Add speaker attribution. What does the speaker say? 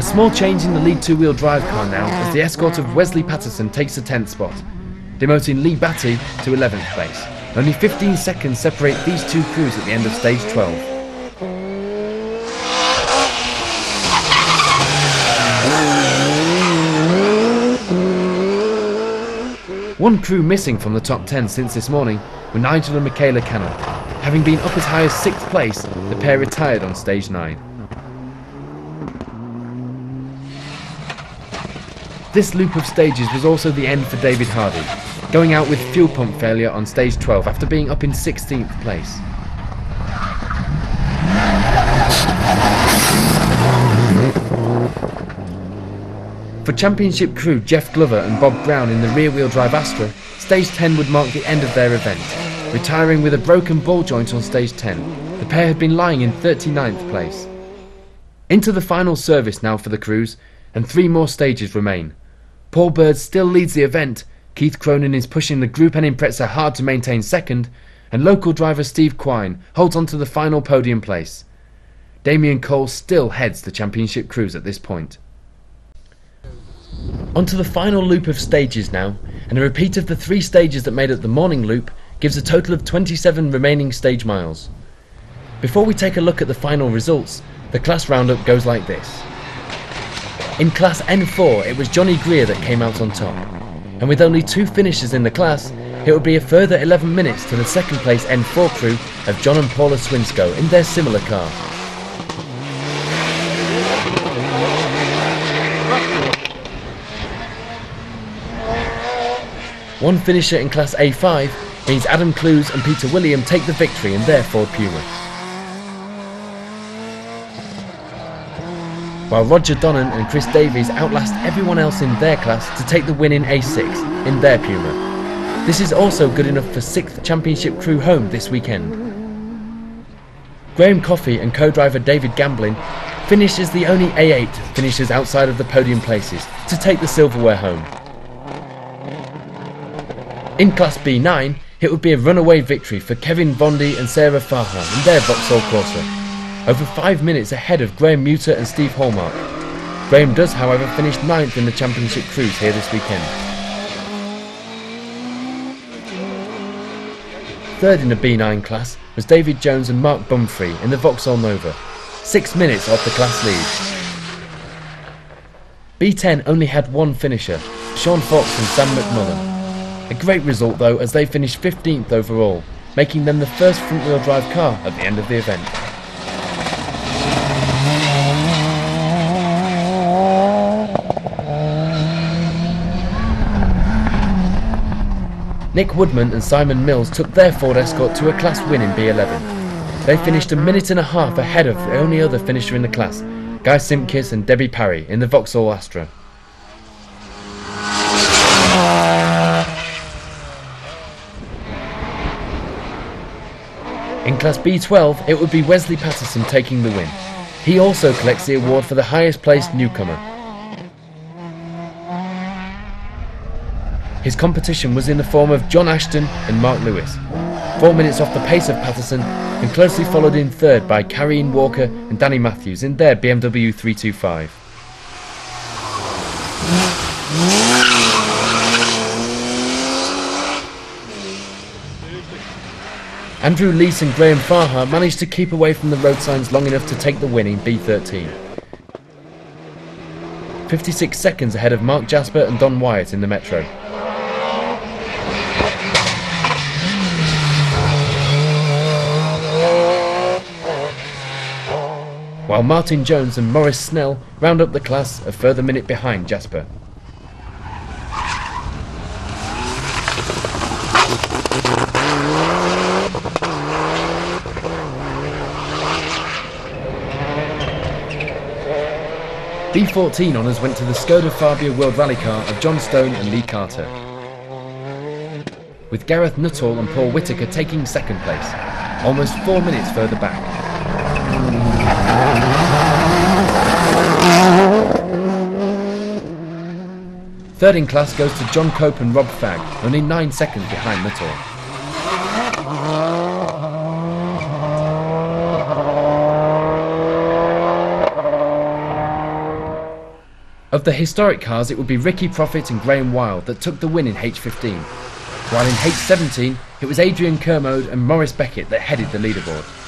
Speaker 1: small change in the lead two-wheel drive car now as the escort of Wesley Patterson takes the 10th spot, demoting Lee Batty to 11th place. Only 15 seconds separate these two crews at the end of stage 12. One crew missing from the top 10 since this morning were Nigel and Michaela Cannon. Having been up as high as 6th place, the pair retired on stage 9. This loop of stages was also the end for David Hardy, going out with fuel pump failure on stage 12 after being up in 16th place. For championship crew Jeff Glover and Bob Brown in the rear-wheel drive Astra, stage 10 would mark the end of their event. Retiring with a broken ball joint on stage 10, the pair had been lying in 39th place. Into the final service now for the crews, and 3 more stages remain. Paul Bird still leads the event, Keith Cronin is pushing the Group N Impreza hard to maintain second, and local driver Steve Quine holds on to the final podium place. Damien Cole still heads the championship crews at this point. Onto the final loop of stages now, and a repeat of the 3 stages that made up the morning loop gives a total of 27 remaining stage miles. Before we take a look at the final results, the class roundup goes like this. In class N4 it was Johnny Greer that came out on top, and with only 2 finishers in the class, it would be a further 11 minutes to the second place N4 crew of John and Paula Swinsko in their similar car. One finisher in Class A5 means Adam Clues and Peter William take the victory in their Ford Puma, while Roger Donnan and Chris Davies outlast everyone else in their class to take the win in A6 in their Puma. This is also good enough for 6th championship crew home this weekend. Graham Coffey and co-driver David Gamblin finish as the only A8 finishers outside of the podium places to take the silverware home. In Class B9, it would be a runaway victory for Kevin Bondi and Sarah Farha in their Vauxhall Corsa, over 5 minutes ahead of Graham Muter and Steve Hallmark. Graham does, however, finish 9th in the championship crews here this weekend. 3rd in the B9 class was David Jones and Mark Bumfrey in the Vauxhall Nova, 6 minutes off the class lead. B10 only had 1 finisher, Sean Fox and Sam McMullen. A great result though, as they finished 15th overall, making them the first front-wheel drive car at the end of the event. Nick Woodman and Simon Mills took their Ford Escort to a class win in B11. They finished a minute and a half ahead of the only other finisher in the class, Guy Simkis and Debbie Parry in the Vauxhall Astra. In Class B12, it would be Wesley Patterson taking the win. He also collects the award for the highest placed newcomer. His competition was in the form of John Ashton and Mark Lewis, 4 minutes off the pace of Patterson, and closely followed in 3rd by Carrie Walker and Danny Matthews in their BMW 325. Andrew Lees and Graham Farha managed to keep away from the road signs long enough to take the win in B13. 56 seconds ahead of Mark Jasper and Don Wyatt in the Metro. While Martin Jones and Morris Snell round up the class a further minute behind Jasper. B14 honours went to the Skoda Fabia World Rally car of John Stone and Lee Carter, with Gareth Nuttall and Paul Whittaker taking 2nd place, almost 4 minutes further back. Third in class goes to John Cope and Rob Fagg, only 9 seconds behind Nuttall. Of the historic cars, it would be Ricky Profit and Graham Wilde that took the win in H15, while in H17 it was Adrian Kermode and Maurice Beckett that headed the leaderboard.